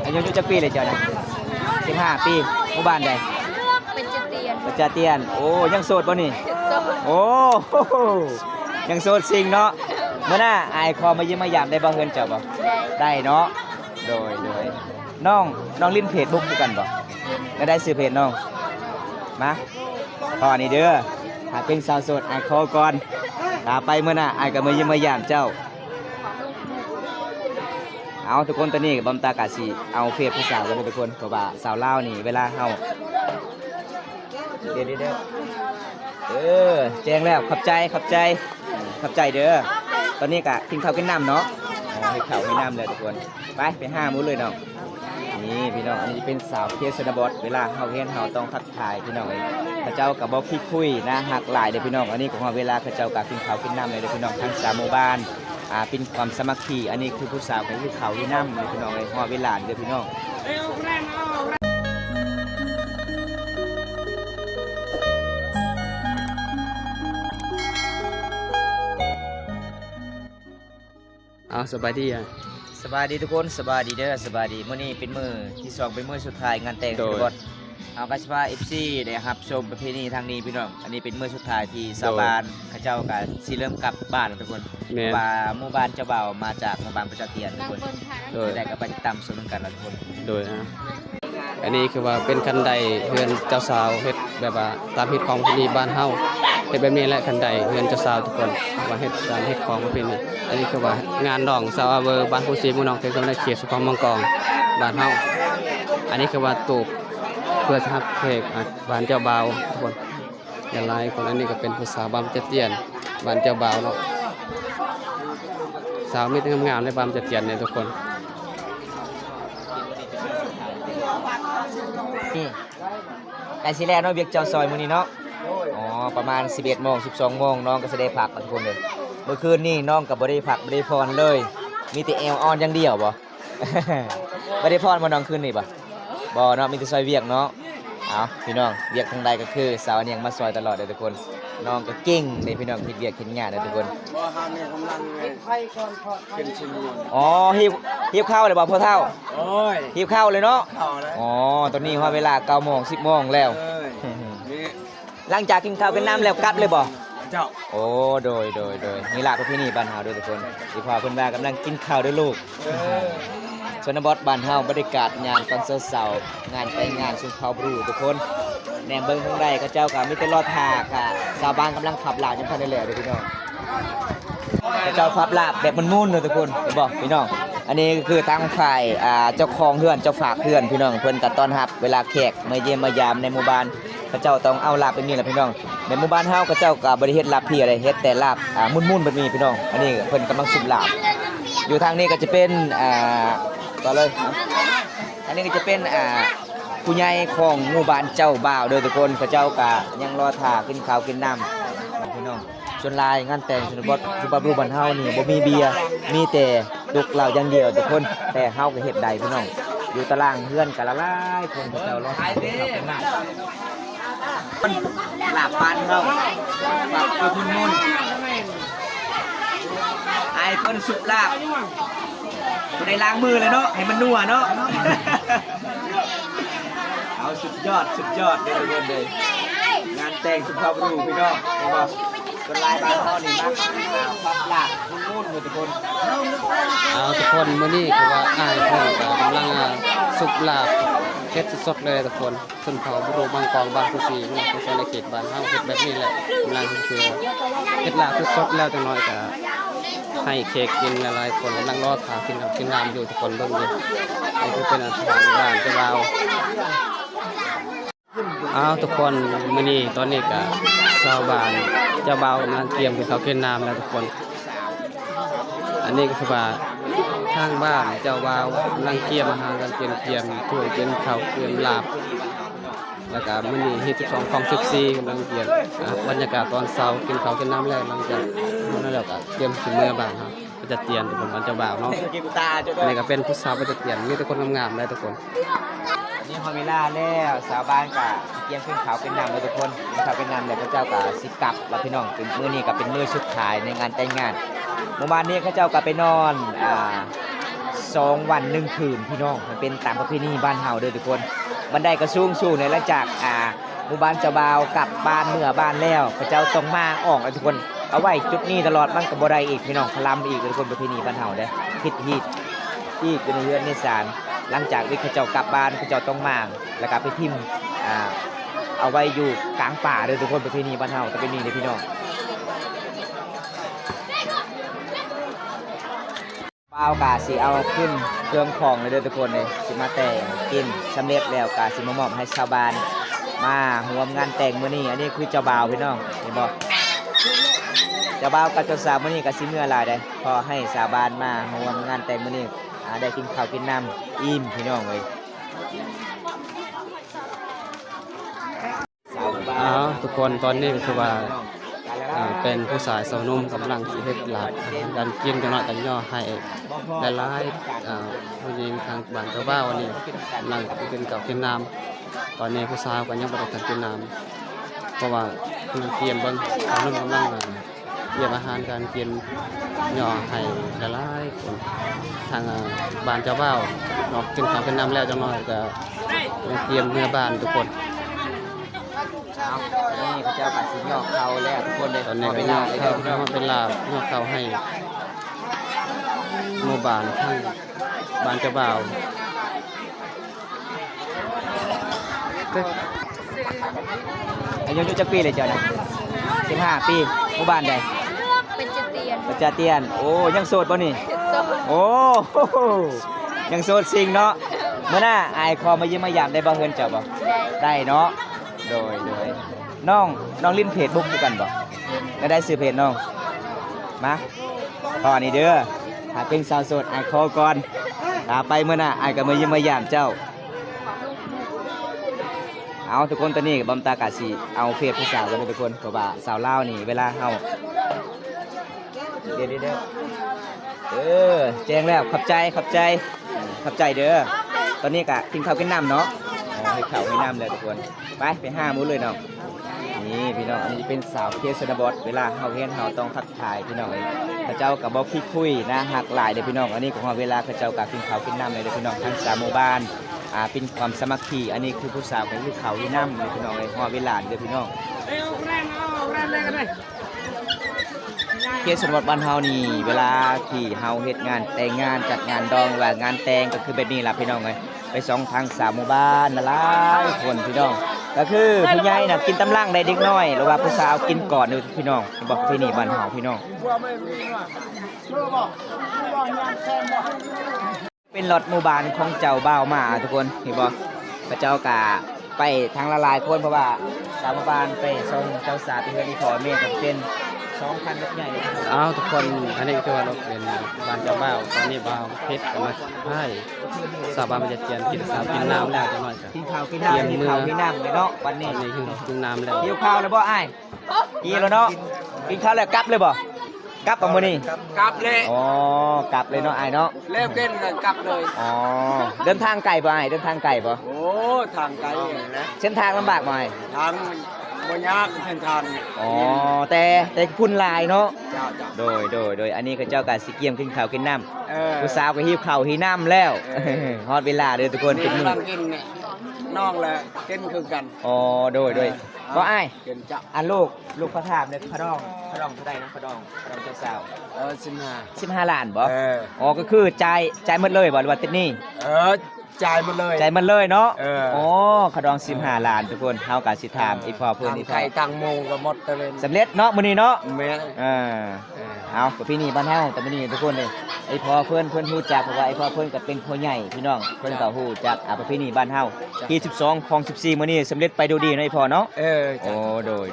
อายุจักปีเลยเจ้านะ15 ปีหมู่บ้านใดเป็นเจเตียนประจาเตียนโอ้ยังโสดบ่นี่โสดโอ้ยังโสดสิงเนาะเมื่อหน้าอายคอมาเยี่ยมมายามได้บ่เฮือนเจ้าบ่ได้เนาะโดยน้องลิ้นเพจบุ๊กด้วยกันบ่ก็ได้ซื้อเพจน้องมาพอนี่เด้อหากเป็นสาวโสดอายคอก่อนตาไปเมื่อหน้าอายก็มาเยี่ยมมายามเจ้าเอาทุกคนตอนนี้บอมตากาสีเอาเพจผู้สาวกันเลยทุกคนเพราะว่าสาวเล่านี่เวลาเฮาเด้อแจ้งแล้วขอบใจเด้อตอนนี้กะกินข้าวกินน้ำเนาะให้ข้าวให้น้ำเลยทุกคนไปห้ามื้อเลยเนาะนี่พี่น้องอันนี้เป็นสาวเพียชนบทเวลาเฮาเห็นเฮาต้องทักทายพี่น้องเลยเขาเจ้ากับบอกขี้คุยนะหักหลายเด้อพี่น้องอันนี้ของเฮาเวลาเขาเจ้ากับกินข้าวกินน้ำเลยเด้อพี่น้องทั้ง3หมู่บ้านเป็นความสามัคคีอันนี้คือผู้สาวของผู้เขาที่น้ำเลยพี่น้องเลยฮอเวลาเด้อพี่น้องสบายดีอ่ะสบายดีทุกคนสบายดีเด้อสบายดีมื้อนี้เป็นมื้อที่2เป็นมื้อสุดท้ายงานแต่งชนบทเอากระชา FC ได้รับชมประเพณีทางนี้พี่น้องอันนี้เป็นมื้อสุดท้ายที่ชาวบ้านเขาเจ้าก็สิเริ่มกลับบ้านทุกคนว่าหมู่บ้านเจ้าบ่าวมาจากหมู่บ้านประชาเตียนทุกคนโดยได้ก็ไปติดตามชมกันแล้วทุกคนโดยอันนี้คือว่าเป็นคันไดเฮือนเจ้าสาวเฮ็ดแบบว่าตามฮิตของที่นี่บ้านเฮาเฮ็ดแบบนี้แหละคันไดเฮือนเจ้าสาวทุกคนว่าเฮ็ดตามฮิตของประเพณีอันนี้คือว่างานดองสาวเวอร์บ้านผู้ซีมู่น้องเทศบาลเขตสุพรรณมังกรบ้านเฮาอันนี้คือว่าตูบเพื่อทับเพกบ้านเจ้าบ่าวทุกคนอย่างไรคนอันนี้ก็เป็นผู้สาวบ้านเจเตียนบ้านเจ้าบ่าวเนาะสาวมีแต่งามๆในบ้านเจเตียนเนี่ยทุกคนนี่ไก่สิแลเนาะเวียกเจ้าซอยมื้อนี้เนาะอ๋อประมาณ 11 โมง 12 โมงน้องก็สิได้พักทุกคนเลยเมื่อคืนนี่น้องก็บ่ได้พักบ่ได้พรเลยมีแต่แอวอ่อนอย่างเดียวบ่ บ่ได้พรบ่น้องคืนนี่บ่เนาะมีแต่ซอยเวียกเนาะเอาพี่น้องเวียกทางใดก็คือสาวเนียงมาซอยตลอดเลยทุกคนน้องก็เก่งเลยพี่น้องเฮ็ดเวียกเฮ็ดงานเลยทุกคนบ่ฮานี่กำลังเป็นชิมวนอ๋อหิวข้าวเลยบ่พ่อเฒ่าโอ้ยหิวข้าวเลยเนาะเข้าแล้วอ๋อตอนนี้ว่าเวลา 9 โมง 10 โมงแล้วนี่หลังจากกินข้าวกินน้ำแล้วกลับเลยบ่เจ้าโอ้โดยนี่ล่ะประเพณีบ้านเฮาด้วยทุกคนที่พ่อเพิ่นว่ากำลังกินข้าวด้วยลูกชนบทบ้านเฮาบรรยากาศงานตอนเช้าๆงานไปงานสุนทรบรูทุกคนแหนมเบิ่งทางใดก็เจ้าก็มีแต่รอท่าค่ะชาวบ้านกำลังขับลาบจังทันได้แล้วเด้อพี่น้องเจ้าขับลาบแบบมุ่นๆเด้อทุกคนบ่พี่น้องอันนี้ก็คือทางฝ่ายเจ้าของเฮือนเจ้าฝากเฮือนพี่น้องเพิ่นก็ต้อนรับเวลาแขกมาเยี่ยมมายามในหมู่บ้านเขาเจ้าต้องเอาลาบแบบนี้แหละพี่น้องในหมู่บ้านเฮาเขาเจ้าก็บ่ได้เฮ็ดลาบพี่อะไรเฮ็ดแต่ลาบมุ่นๆแบบนี้พี่น้องอันนี้เพิ่นกำลังสุกลาบอยู่ทางนี้ก็จะเป็นต่อเลยอันนี้ก็จะเป็นผู้ใหญ่ของหมู่บ้านเจ้าบ่าวเด้อทุกคนเขาเจ้าก็ยังรอท่ากินข้าวกินน้ำพี่น้องส่วนลายงานแต่งชนบทสุภาพบุรุษบ้านเฮานี่บ่มีเบียร์มีแต่ดุกเหล้าอย่างเดียวทุกคนแต่เฮาก็เฮ็ดได้พี่น้องอยู่ตารางเฮือนก็ละลายคนเขาเจ้ารอท่ากินข้าวกินน้ำลาบปานเฮาฝากคือคุณมนต์ไอ้คนสุกลาบบ่ได้ล้างมือเลยเนาะให้มันนัวเนาะเอาสุดยอดเลยทุกคนเลยงานแต่งสุภาพบุรุษพี่น้องเห็นบ่คนลายบ้านเฮานี่มักฟักลาบมุ่นๆทุกคนทุกคนมื้อนี้คือว่าอ้ายเพิ่นก็กำลังสุกลาบเฮ็ดสดๆเลยทุกคนชนเผ่าบุรุษบางกองบางผู้ซีนี่คือในเขตบ้านเฮาเฮ็ดแบบนี้แหละกำลังคือเฮ็ดลาบสดๆแล้วจังน้อยก็ให้เค้กกินหลายๆคนกำลังรอทานกินน้ำอยู่ทุกคนเบิ่งอยู่นี่คือเป็นอาหารบ้านเจ้าบ่าวทุกคนมื้อนี้ตอนนี้ก็ชาวบ้านเจ้าบ่าวกำลังเตรียมกินข้าวกินน้ำแล้วทุกคนอันนี้ก็คือว่าทางบ้านเจ้าบ่าวกำลังเตรียมอาหารกันเตรียมถ้วยเตรียมข้าวเตรียมลาบแล้วก็มื้อนี้ที่12ของ14กำลังเตรียมบรรยากาศตอนเช้ากินข้าวกินน้ำแล้วหลังจากนั้นแล้วก็เตรียมสิมื้อบ้านครับก็จะเตรียมทุกคนบ้านเจ้าบ่าวเนาะอันนี้ก็เป็นผู้สาวก็จะเตรียมมีแต่คนงามๆเลยทุกคนนี่พอเวลาแล้วสาวบ้านก็เตรียมขึ้นเขาเป็นน้ำเลยทุกคนขึ้นเขาเป็นน้ำเลยพระเจ้าก็สิกลับแล้วพี่น้องเป็นมื้อนี้ก็เป็นมื้อสุดท้ายในงานแต่งงานเมื่อวานนี้พระเจ้าก็ไปนอน 2 วัน 1 คืนพี่น้องมันเป็นตามประเพณีบ้านเฮาเด้อทุกคนบันไดก็สูงในหลังจากหมู่บ้านเจ้าบ่าวกลับบ้านเมื่อบ้านแล้วพระเจ้าต้องมาออกแล้วทุกคนเอาไว้จุดนี้ตลอดมันก็บ่ได้อีกพี่น้องคลำอีกทุกคนประเพณีบ้านเฮาเด้อคิดฮีดที่เป็นเรือนในศาลหลังจากที่พระเจ้ากลับบ้านพระเจ้าต้องมาแล้วก็ไปทิ่มเอาไว้อยู่กลางป่าเด้อทุกคนประเพณีบ้านเฮาประเพณีนี่พี่น้องบ่าวกาสิเอาขึ้นเครื่องของเลยเด้อทุกคนเลยสิมาแต่งกินสำเร็จแล้วกาสิมามอบให้ชาวบ้านมาร่วมงานแต่งมื้อนี้อันนี้คือเจ้าบ่าวพี่น้องเห็นบ่เจ้าบ่าวกับเจ้าสาวมื้อนี้ก็สิเมื่อหลายได้พอให้ชาวบ้านมาร่วมงานแต่งมื้อนี้ได้กินข้าวกินน้ำอิ่มพี่น้องเอ้ยทุกคนตอนนี้ก็คือว่าเป็นผู้สายสาวนุ่มกำลังสิเฮ็ดหลาดการกินจังหน่อยกันย่อให้หลายๆผู้หญิงทางบ้านเจ้าบ่าววันนี้กำลังกินข้าวกินน้ำตอนนี้ผู้สาวก็ยังบ่ได้ทานกินน้ำเพราะว่ากำลังเตรียมเบิ่งสาวนุ่มกำลังเตรียมอาหารการกินย่อให้หลายๆคนทางบ้านเจ้าบ่าวนอกกินข้าวกินน้ำแล้วจังหน่อยก็เตรียมเมื่อบ้านทุกคนนี่พระเจ้าปัดสินยอกเขาแล้วทุกคนเลยตอนนี้ก็ยอกเขามาเป็นลาบยอกเขาให้หมู่บ้านทั้งบ้านเจ้าบ่าวอายุจักปีเลยเจ้านะ15 ปีหมู่บ้านใดเป็นเจเตียนประจาเตียนโอ้ยังโสดบ่นี่โอ้ยังโสดสิงเนาะเมื่อหน้าอายคอมาเยี่ยมมายามได้บ่เฮือนเจ้าบ่ได้เนาะโดยน้องลิ้นเพจบุ๊กด้วยกันบ่แล้วได้ซื้อเพจน้องมาตอนนี้เด้อถ้าเป็นสาวโสดอายคอก่อนถ้าไปเมื่อหน้าอายก็มาเยี่ยมมายามเจ้าเอาทุกคนตอนนี้บอมตากาสีเอาเพจผู้สาวกันเลยทุกคนเพราะว่าสาวลาวนี่เวลาเฮาเดี๋ยวแจ้งแล้วขอบใจเด้อตอนนี้ก็กินข้าวกินน้ำเนาะให้ข้าวให้น้ำเลยทุกคนไปห้ามื้อเลยเนาะนี่พี่น้องอันนี้เป็นสาวเคสนบอสเวลาเฮาเฮียนเฮาต้องทักทายพี่น้องเลยพระเจ้ากับบ่ขี้คุยนะหักหลายเด้อพี่น้องอันนี้ของเวลาพระเจ้ากับกินข้าวกินน้ำเลยเด้อพี่น้องทั้ง3หมู่บ้านเป็นความสามัคคีอันนี้คือผู้สาวของเขาที่น้ำเลยพี่น้องเลยฮอเวลาเด้อพี่น้องเคสนบอสบ้านเฮานี่เวลาที่เฮาเฮ็ดงานแต่งงานจัดงานดองว่างานแต่งก็คือแบบนี้ล่ะพี่น้องเลยไป2 ทาง 3หมู่บ้านหลายคนพี่น้องก็คือผู้ใหญ่น่ะกินตำลังได้เด็กน้อยหรือว่าผู้สาวกินก่อนเด้อพี่น้องบอกที่นี่บ้านเฮาพี่น้องเป็นรถหมู่บ้านของเจ้าบ่าวมาทุกคนเห็นบ่พระเจ้ากะไปทางละลายคนเพราะว่าสาวหมู่บ้านไปส่งเจ้าสาวไปเฮือนอีพ่อแม่ก็เป็น2 คันรถใหญ่เลยทุกคนอันนี้คือว่ารถเป็นบ้านเจ้าบ่าวตอนนี้บ่าวเพชรก็มาให้สาวบ้านมาจะเจียนกินข้าวกินน้ำแล้วจังหน่อยกินข้าวกินน้ำเลยเนาะวันนี้กินน้ำแล้วหิวข้าวแล้วบ่อ้ายกินแล้วเนาะกินข้าวแล้วกลับเลยบ่กลับบ่มื้อนี้กลับเลยอ๋อกลับเลยเนาะอ้ายเนาะแล้วเกินก็กลับเลยอ๋อเดินทางไกลบ่อ้ายเดินทางไกลบ่โอ้ทางไกลนะเส้นทางลำบากบ่อ้ายทางบ่ยากเส้นทางอ๋อแต่พุ่นลายเนาะโดยอันนี้ก็เจ้าก็สิเกียมกินข้าวกินน้ำผู้สาวก็หิวข้าวหิวน้ำแล้วฮอดเวลาเด้อทุกคนกินมื้อกินนี่น้องแหละกินคือกันอ๋อโดยบ่อ้ายอันลูกพระธาตุเนี่ยพระดองเท่าใดนะพระดองเจ้าสาว15 ล้านบ่อ๋อก็คือจ่ายหมดเลยบ่หรือว่าติดหนี้จ่ายมันเลยเนาะอ๋อขดอง15 ล้านทุกคนเฮาก็สิถามอีพ่อเพิ่นอีพ่อไข่ตังโมงก็หมดตะเวนสำเร็จเนาะมื้อนี้เนาะแม่เอาประเพณีบ้านเฮาแต่มื้อนี้ทุกคนเลยไอ้พ่อเพิ่นฮู้จักเพราะว่าไอ้พ่อเพิ่นก็เป็นพ่อใหญ่พี่น้องเพิ่นก็ฮู้จักประเพณีบ้านเฮาที่12ของ14มื้อนี้สำเร็จไปดูดีเนาะไอ้พ่อเนาะโอ้โดย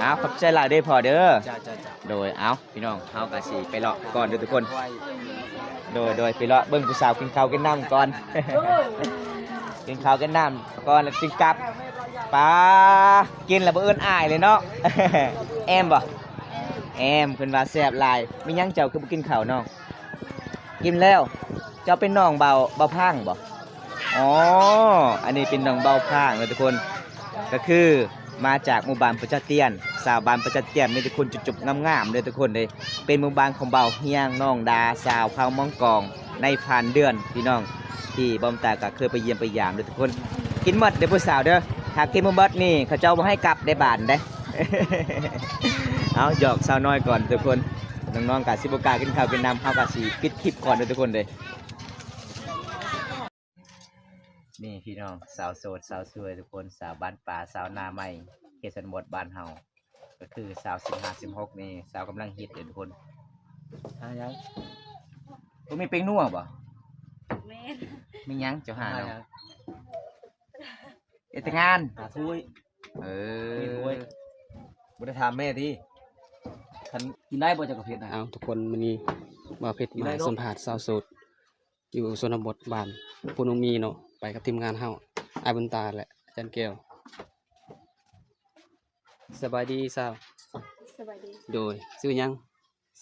เอาขอบใจหลายเด้อพ่อเด้อโดยเอาพี่น้องเฮาก็สิไปเลาะก่อนเด้อทุกคนโดยไปเลาะเบิ่งผู้สาวกินข้าวกินน้ำก่อน กินข้าวกินน้ำก่อนแล้วจึงกลับป้ากินแล้วบ่เอิ้นอายเลยเนาะ แอมบ่แอมเพิ่นว่าแซ่บหลายมีหยังเจ้าคือบ่กินข้าวน้องกินแล้วเจ้าเป็นน้องเบาพางบ่อ๋ออันนี้เป็นน้องเบาพางเลยทุกคนก็คือ มาจากหมู่บ้านประจัดเตียนสาวบ้านประจัดเตียนมีแต่คนจุบๆงามๆเลยทุกคนเลยเป็นหมู่บ้านของเบาเฮียงน้องดาสาวเผามังกองในผ่านเดือนพี่น้องที่บอมตาก็เคยไปเยี่ยมไปยามเลยทุกคนกินหมดเด้อผู้สาวเด้อถ้ากินบ่หมดนี่เขาเจ้าบ่ให้กลับได้บานได้ เอาหยอกสาวน้อยก่อนทุกคนน้องๆกับสิบกล้ากินข้าวกินน้ำเฮากับสิปิดคลิปก่อนเด้อทุกคนเลยนี่พี่น้องสาวโสดสาวสวยทุกคนสาวบ้านป่าสาวนาใหม่เขตชนบทบ้านเฮาก็คือสาว15 16นี่สาวกำลังฮิตเลยทุกคนหายังบ่มีเป็งนัวบ่ แม่ มีหยังเจ้าหาเนาะเอดแต่งาน หาถ้วย เอ มีถ้ อ วยบ่ได้ถามแม่ที่คันกินได้บ่จากกระเพชรนะ เอาทุกคนมื้อนี้บ่าวเพชรมาสัมภาษณ์สาวโสดอยู่ชนบทบ้านปุนมีเนาะไปกับทีมงานเฮาอ้ายบุญตาและอาจารย์แก้วสบายดีสาว สบายดี โดยชื่อหยัง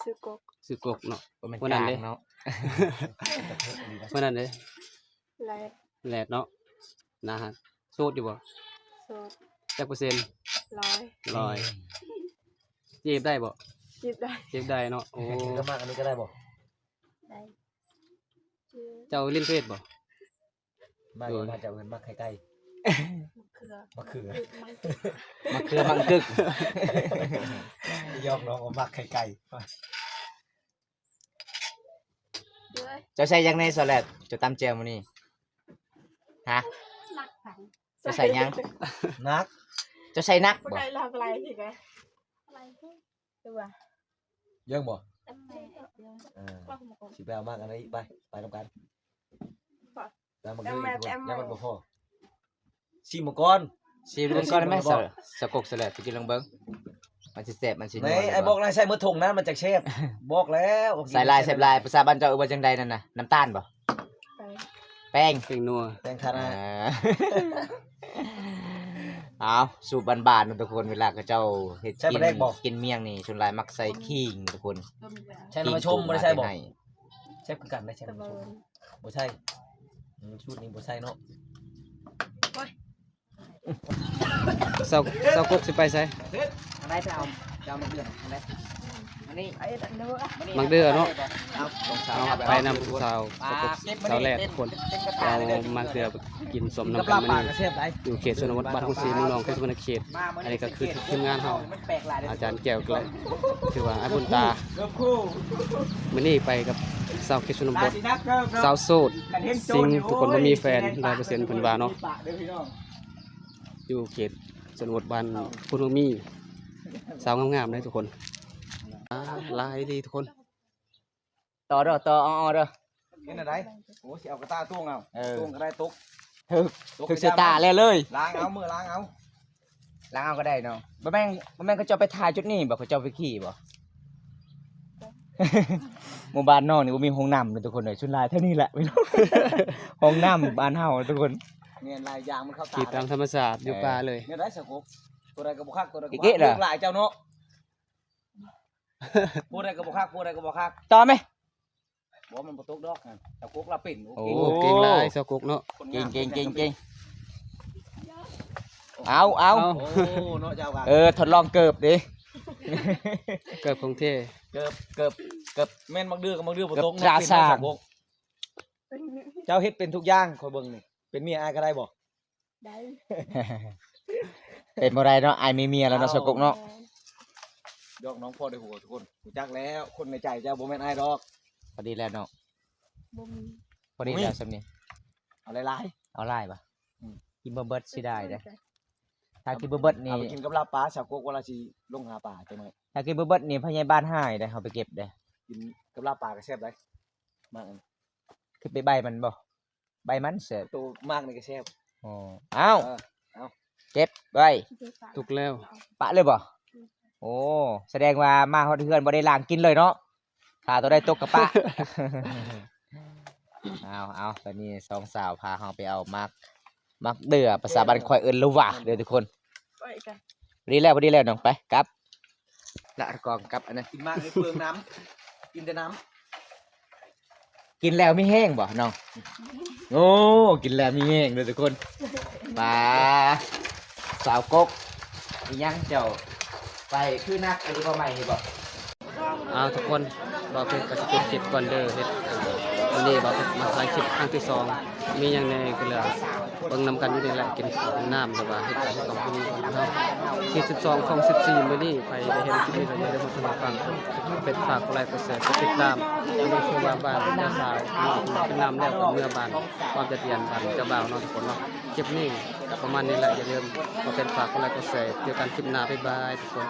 ซื้อกก ชื่อกกเนาะ บ่แม่น วันนั้นเด้ กลางเนาะ วันนั้นเด้ ไร แหลดเนาะนะฮะโสดอยู่บ่ โสด จักเปอร์เซ็นต์ ร้อย 100จีบได้บ่ จีบได้ จีบได้เนาะโอ้ ก็มากอันนี้ก็ได้บ่ ได้ชื่อ เจ้าเล่นเฟซบ่ มากมาจากเงินมากไข่ไก่ มะเขือ มะเขือ มะเขือมังกึก ยอกน้องเอามากไข่ไก่ ด้วย เจ้าใส่ยังในสลัดเจ้าตำแจ่วมื้อนี้ฮะ หนักผัง เจ้าใส่ยัง นัก เจ้าใส่นักบ่ อะไรทำอะไรอีกไงอะไรตัว เยังบ่ ตั้งแต่เดียว เออ ว่าผมกง สิไปเอามากอันนี้ไปทำกันแล้วมันก็ แต่ ยัง แม่ มันบ่พอชิมมาก่อน ชิมเบิ่งก่อนได้ไหมสะกกสลัดไปกินลองเบิ่งมันสิแซ่บมันสิ ไหนไอ้บอกนายใส่มือถุงนะมันจากเชฟบอกแล้ว ใส่ลายแซ่บลายภาษาบ้านเจ้าเอิ้นว่าจังใดนั่นน่ะน้ำตาลบ่ ไป แป้ง เพลงนัว แตงทานา เอาสูตรบานๆนะทุกคนเวลาเขาเจ้าเฮ็ดกินเมี่ยงนี่ส่วนหลายมักใส่ขิงทุกคน ต้มยำ ใช่น้ำมาชมบ่ได้ใช่บอกเชฟคือกันได้ใช่ ตะ น้ำ เบิ มาชม น บ่ใช่ชุดนี้บ่ใช่เนาะ เซากกสิไปไส อันไหนไปเอาจะเอามาเดือนอันไหนอันนี้ ไอ้ตันเนื้อ มักเดือเนาะ เอาสองสาว เอาไปนำผู้สาวเซากกสาวแรกทุกคนเรามาเดือกินสมน้ำกันมื้อนี้ เชฟได้ อยู่เขตชนบทบ้านทุ่งศรีเมืองรองเขตสุวรรณเขต อันนี้ก็คือทีมงานเฮาอาจารย์แก้วก็เลยคือว่าอ้ายบุญตามื้อนี้ไปกับสาวเขตชนบทสาวโสดซิงทุกคนบ่มีแฟน100%เพิ่นว่าเนาะอยู่เขตชนบทบ้านพุนมีสาวงามๆเลยทุกคนลายดีทุกคน ต่อเด้อต่ออ้อเด้อ เห็นอะไรโอ้สิเอากระตาตุ้งเอา เออ ตุ้งก็ได้ตุก ถึกเสยตาแล้วเลย ล้างเอามือล้างเอา ล้างเอาก็ได้เนาะบ่แม่นเขาเจ้าไปถ่ายจุดนี้บ่เขาเจ้าไปขี่บ่ หมู่บ้านนอกนี่บ่มีห้องน้ำเลยทุกคนเลยชุนลายเท่านี้แหละไม่รู้ ห้องน้ำบ้านเฮาทุกคน เนี่ยลายยางมันเข้าตา ขีดตามธรรมชาติอยู่ป่าเลย เนี่ยได้สกุกตัวใดก็บ่คักตัวใดก็บ่ อีกเอ๊ะเหรอ ลูกหลายเจ้าเนาะผู้ใดก็บ่คักผู้ใดก็บ่คัก ต่อไหม บ่มันบ่ตกดอกสกุกละปิ่น โอ้ โอ้เก่งหลายเซากกเนาะ เก่งเอา เอา โอ้เนาะเจ้ากัน ทดลองเกิบดิ เกิดของเท่ เกิบแม่นมักดื้อกับมักดื้อบ่ตก เกิบราชา สกุกเจ้าเฮ็ดเป็นทุกอย่างคอยเบิ่งนี่เป็นเมียอายก็ได้บ่ ได้ เป็นบ่ได้เนาะอายมีเมียแล้วเนาะสกกเนาะ ยอกน้องพ่อได้หัวทุกคนรู้จักแล้วคนในใจเจ้าบ่แม่นอายดอก พอดีแล้วเนาะ บ่มี พอดีแล้วสำนี้ เอาหลาย เอาไล่ป่ะ อืม กินบ่เบิดสิได้เด้อถ้ากินบ่เบิด ๆ นี่ เอาไปกินกับลาบปลาสกุกเวลาสิลงหาปลาจังได๋ ถ้ากินบ่เบิดนี่พญาบ้านหายได้เฮาไปเก็บได้ กินกับลาบปลาก็แซ่บได้มากอัน คือไปใบมันบ่ใบมันเสร็จ ตัวมากนี่ก็แซ่บ อ๋อเอา เอา เก็บไว้ ทุกแล้ว ปะเลยบ่โอ้แสดงว่ามาฮอดเฮือนบ่ได้ล้างกินเลยเนาะถ้าตัวได้ตกกระปะ เอาตอนนี้สองสาวพาเฮาไปเอามักเดือภาษาบ้านข่อยเอิ้นละวะเด้อทุกคน ไปกัน พอดีแล้วน้องไปกลับละกองกลับอันนั้น กินมากนี่เปลืองน้ำกินแต่น้ำ กินแล้วไม่แห้งบ่น้องโอ้กินแล้วมีแห้งเด้อทุกคนปลาสาวกก อีหยังเจ้าไปคือนักอันนี้บ่ใหม่นี่บ่ เอาทุกคนบอกเพิ่นก็สิปิดคลิปก่อนเด้อเฮ็ดวันนี้บอกเพิ่นมาถ่ายคลิปครั้งที่สองมีหยังแหน่ก็เหลือเบิ่งนำกันอยู่นี่แหละกินข้าวกินน้ำหรือว่าเฮ็ดการที่ต้องกินของเฮาที่12ของ14มื้อนี้ไปได้เห็นคลิปนี้แล้วอย่าลืมมาสมัครฟังเป็นฝากกดไลค์กดแชร์กดติดตามอันนี้คือว่าบ้านเจ้าสาวกินน้ำแล้วก็เมื่อบ้านความจะเตียนบ้านเจ้าบ่าวเนาะทุกคนเนาะคลิปนี้ก็ประมาณนี้แหละอย่าลืมมาเป็นฝากกดไลค์กดแชร์เจอกันคลิปหน้าบ๊ายบายทุกคน